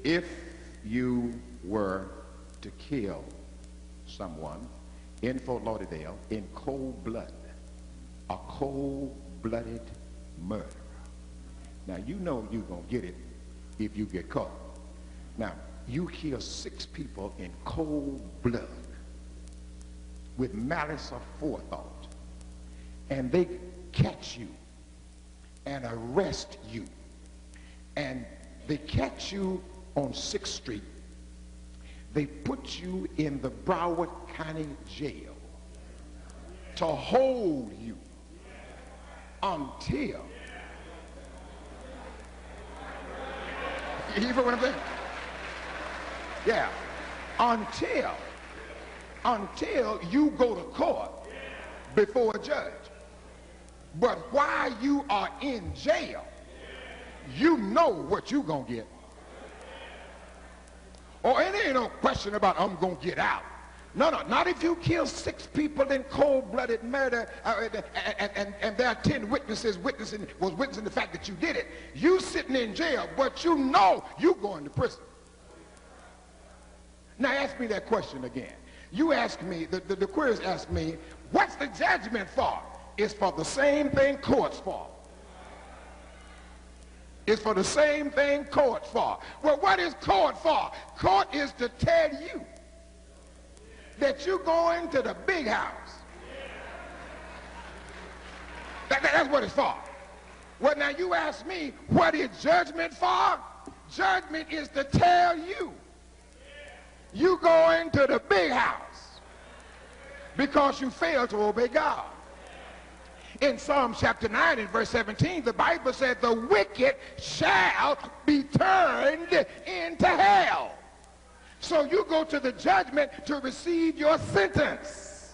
If you were to kill someone in Fort Lauderdale in cold blood, a cold-blooded murder. Now, you know you're going to get it if you get caught. Now, you kill 6 people in cold blood with malice of forethought, and they catch you and arrest you, and they catch you on 6th Street. They put you in the Broward County Jail to hold you until, you hear what I'm saying? Yeah, until you go to court before a judge. But while you are in jail, you know what you're going to get. Oh, and there ain't no question about I'm going to get out. No, not if you kill 6 people in cold-blooded murder and there are 10 witnesses witnessing the fact that you did it. You sitting in jail, but you know you going to prison. Now ask me that question again. You ask me, the queries ask me, what's the judgment for? It's for the same thing court's for. It's for the same thing court's for. Well, what is court for? Court is to tell you that you're going to the big house. That's what it's for. Well, now you ask me, what is judgment for? Judgment is to tell you you're going to the big house because you failed to obey God. In Psalm chapter 9 and verse 17, the Bible said the wicked shall be turned into hell. So you go to the judgment to receive your sentence.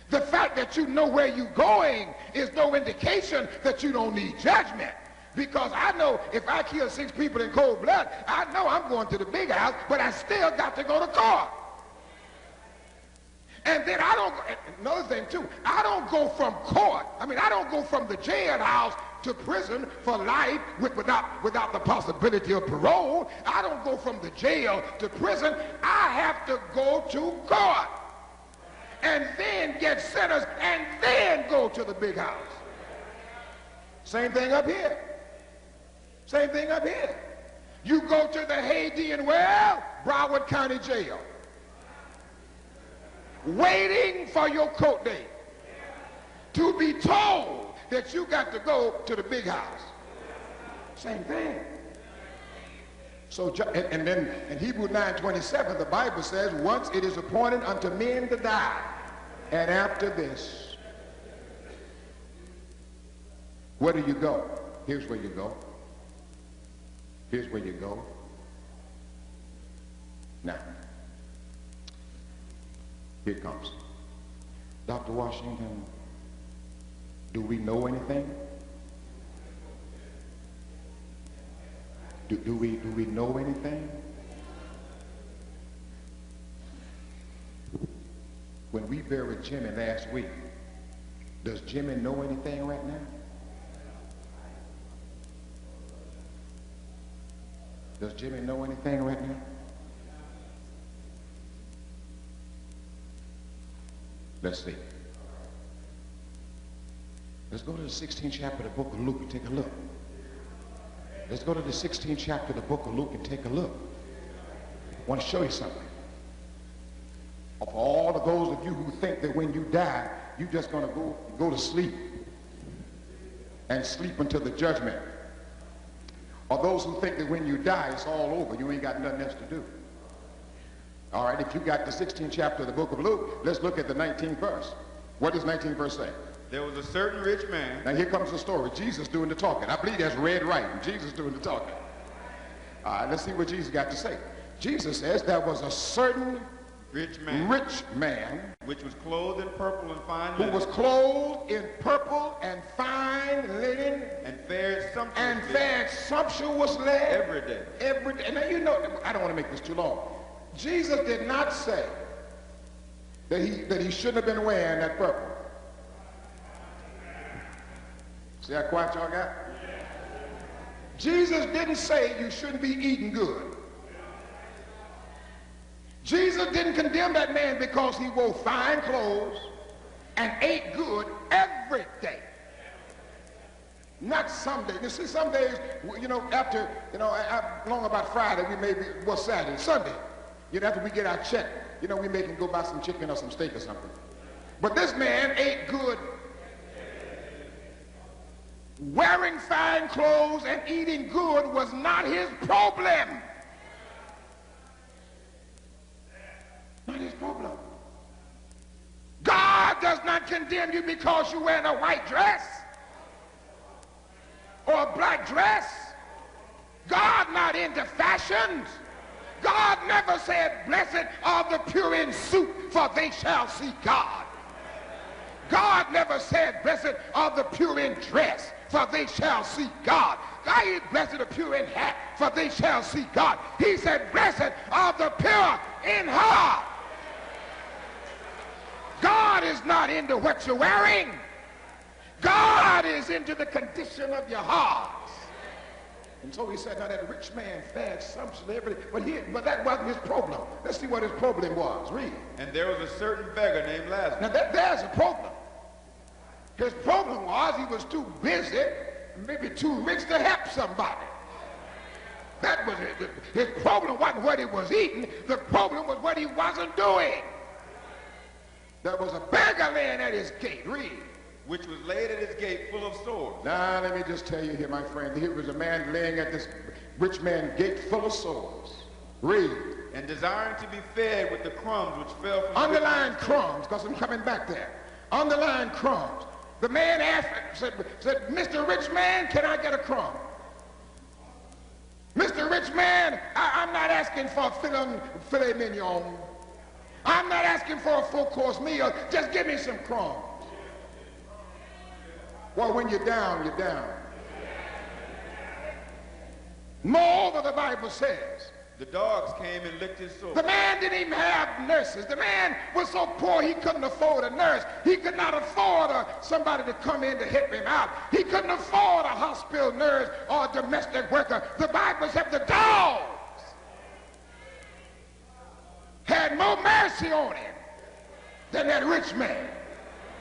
The fact that you know where you're going is no indication that you don't need judgment. Because I know if I kill 6 people in cold blood, I know I'm going to the big house, but I still got to go to court. And then another thing too, I don't go from court, I don't go from the jailhouse to prison for life without the possibility of parole. I don't go from the jail to prison. I have to go to court and then get sentenced and then go to the big house. Same thing up here. Same thing up here. You go to the Hadean Broward County Jail, waiting for your court date to be told that you got to go to the big house. Same thing. So, and then in Hebrews 9:27, the Bible says, once it is appointed unto men to die, and after this, where do you go? Here's where you go. Here's where you go. Now, here it comes. Dr. Washington, do we know anything? Do we know anything? When we buried Jimmy last week, does Jimmy know anything right now? Does Jimmy know anything right now? Let's see. Let's go to the 16th chapter of the book of Luke and take a look. Let's go to the 16th chapter of the book of Luke and take a look. I want to show you something. For all of those of you who think that when you die, you're just going to go to sleep and sleep until the judgment. Or those who think that when you die, it's all over. You ain't got nothing else to do. All right, if you got the 16th chapter of the book of Luke, let's look at the 19th verse. What does 19th verse say? There was a certain rich man. Now here comes the story. Jesus doing the talking. I believe that's red writing. Jesus doing the talking. All right, let's see what Jesus got to say. Jesus says there was a certain rich man which was clothed in purple and fine who linen, was clothed in purple and fine linen and fared sumptuously every day. Every day. Now you know, I don't want to make this too long. Jesus did not say that he shouldn't have been wearing that purple. See how quiet y'all got? Jesus didn't say you shouldn't be eating good. Jesus didn't condemn that man because he wore fine clothes and ate good every day. Not some days. You see, some days, after, long about Friday, we may be, well, Saturday, Sunday, after we get our check, we may can go buy some chicken or some steak or something. But this man ate good. Wearing fine clothes and eating good was not his problem. Not his problem. God does not condemn you because you're wearing a white dress or a black dress. God not into fashions. God never said, blessed are the pure in suit, for they shall see God. God never said, blessed are the pure in dress, for they shall see God. God is blessed the pure in hat, for they shall see God. He said, blessed are the pure in heart. God is not into what you're wearing. God is into the condition of your heart. And so he said, now that rich man fed sumptuously every day, but that wasn't his problem. Let's see what his problem was. Read. And there was a certain beggar named Lazarus. Now there's a problem. His problem was he was too busy, maybe too rich to help somebody. That was it. His problem wasn't what he was eating. The problem was what he wasn't doing. There was a beggar laying at his gate. Read. Which was laid at his gate full of sores. Now, let me just tell you here, my friend. Here was a man laying at this rich man's gate full of sores. Read. And desiring to be fed with the crumbs which fell from Underline crumbs, because I'm coming back there. Underline crumbs. The man asked, said, Mr. Rich Man, can I get a crumb? Mr. Rich Man, I'm not asking for a filet mignon. I'm not asking for a full-course meal. Just give me some crumbs. Well, when you're down, you're down. Moreover, the Bible says, the dogs came and licked his sores. The man didn't even have nurses. The man was so poor he couldn't afford a nurse. He could not afford somebody to come in to help him out. He couldn't afford a hospital nurse or a domestic worker. The Bible said the dogs had more mercy on him than that rich man.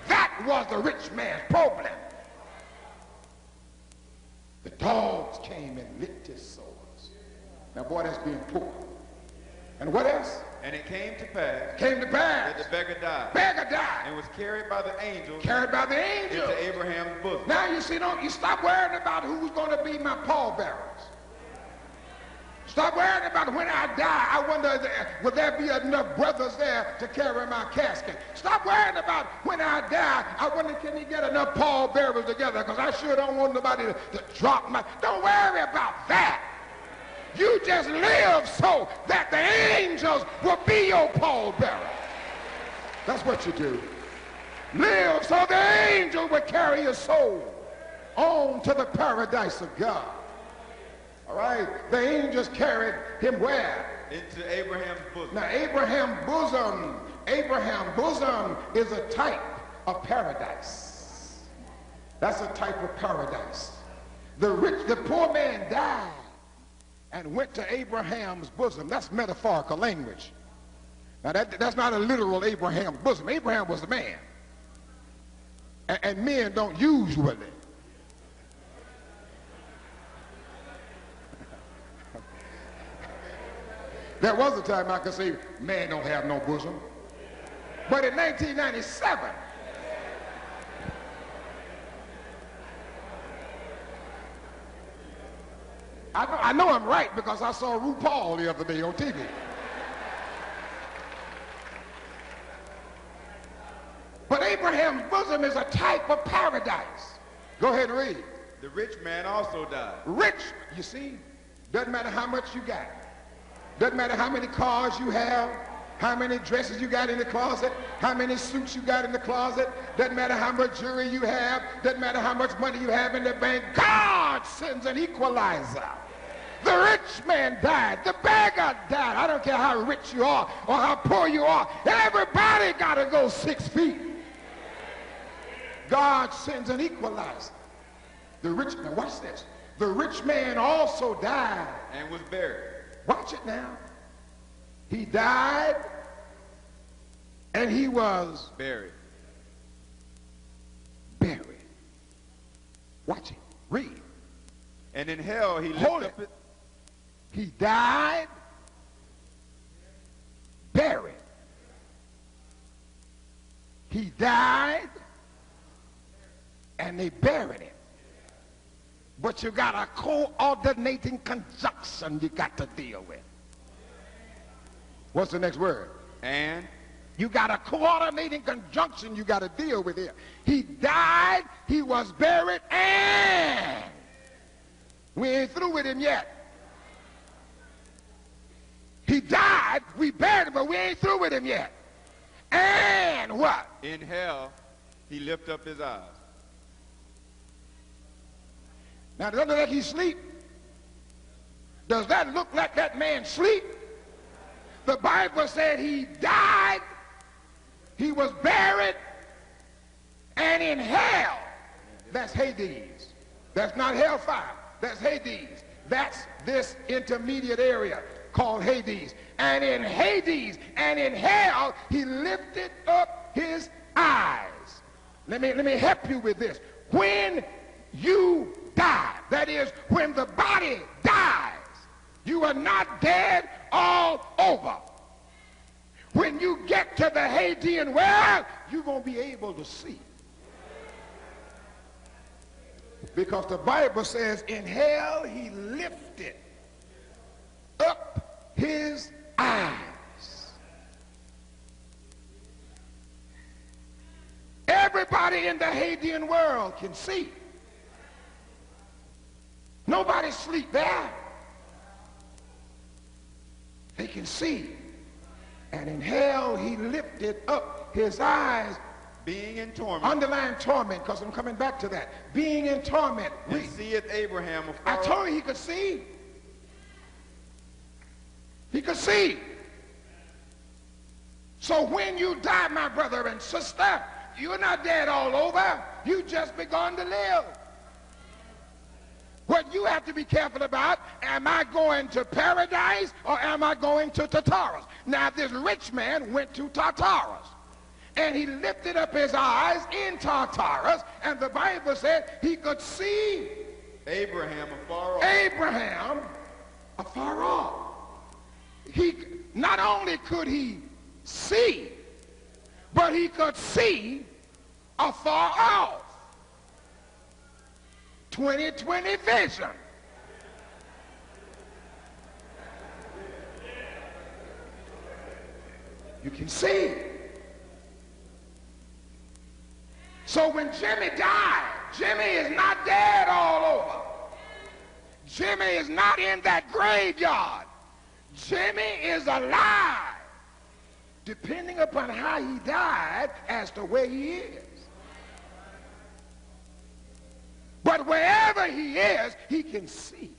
That was the rich man's problem. The dogs came and licked his sores. Now, boy, that's being poor. And what else? And it came to pass. Came to pass. That the beggar died. Beggar died. And was carried by the angels. Carried by the angels. Into Abraham's bosom. Now, you see, don't you stop worrying about who's going to be my pallbearers. Stop worrying about when I die. I wonder, will there be enough brothers there to carry my casket? Stop worrying about when I die. I wonder, can he get enough pallbearers together? Because I sure don't want nobody to drop my... Don't worry about that. You just live so that the angels will be your pallbearer. That's what you do. Live so the angel will carry your soul on to the paradise of God. All right? The angels carried him where? Into Abraham's bosom. Now, Abraham's bosom is a type of paradise. That's a type of paradise. The poor man died and went to Abraham's bosom. That's metaphorical language. Now, that's not a literal Abraham's bosom. Abraham was the man. And men don't usually. There was a time I could say, man don't have no bosom. But in 1997, I know I'm right because I saw RuPaul the other day on TV. But Abraham's bosom is a type of paradise. Go ahead and read. The rich man also died. Rich, you see, doesn't matter how much you got. Doesn't matter how many cars you have, how many dresses you got in the closet, how many suits you got in the closet. Doesn't matter how much jewelry you have. Doesn't matter how much money you have in the bank. God sends an equalizer. The rich man died. The beggar died. I don't care how rich you are or how poor you are. Everybody got to go 6 feet. God sends an equalizer. The rich man, watch this. The rich man also died. and was buried. Watch it now. He died and he was Buried. buried. Watch it. Read. And in hell he Hold lifted up it. He died, buried. He died, and they buried him. But you got a coordinating conjunction you got to deal with. What's the next word? and You got a coordinating conjunction you got to deal with here. He died, he was buried, and we ain't through with him yet. He died, we buried him, but we ain't through with him yet. And what? in hell he lifted up his eyes. Now, does that look like he sleep? Does that look like that man sleep? The Bible said he died, he was buried, and in hell. That's Hades. That's not hellfire. That's Hades. That's this intermediate area called Hades. And in Hades and in hell, he lifted up his eyes. Let me help you with this. When you die, that is, when the body dies, you are not dead all over. When you get to the Hadean world, you're going to be able to see. Because the Bible says in hell he lifted up his eyes. Everybody in the Hadean world can see. Nobody sleep there. They can see. And in hell he lifted up his eyes. Being in torment. Underline torment, because I'm coming back to that. Being in torment. And seeth Abraham afar I told you he could see. He could see. So when you die, my brother and sister, you're not dead all over. You just begun to live. What you have to be careful about, am I going to paradise or am I going to Tartarus? Now this rich man went to Tartarus. And he lifted up his eyes in Tartarus, and the Bible said he could see Abraham afar off. Abraham afar off. He not only could he see, but he could see afar off. 20/20 vision. You can see. So when Jimmy died, Jimmy is not dead all over. Jimmy is not in that graveyard. Jimmy is alive, depending upon how he died as to where he is. But wherever he is, he can see.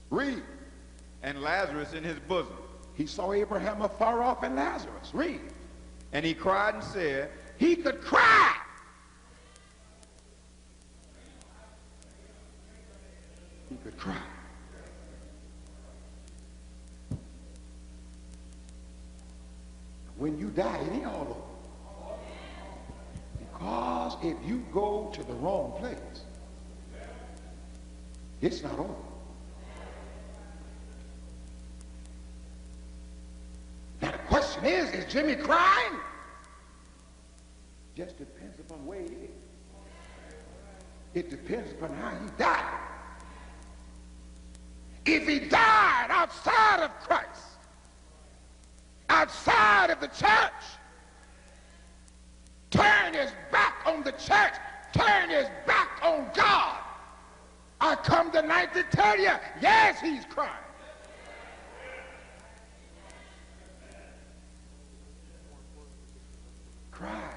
Read. And Lazarus in his bosom. He saw Abraham afar off and Lazarus. Read. And he cried and said, He could cry. He could cry. When you die, it ain't all over. Because if you go to the wrong place, it's not over. Now the question is Jimmy crying? Just depends upon where he is. It depends upon how he died. If he died outside of Christ, outside of the church, turn his back on the church, turn his back on God, I come tonight to tell you, yes, he's crying. Cry.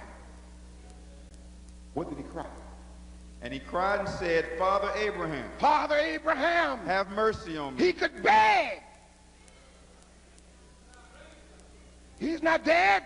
What did he cry? and he cried and said, Father Abraham, Father Abraham, have mercy on me. he could beg. He's not dead.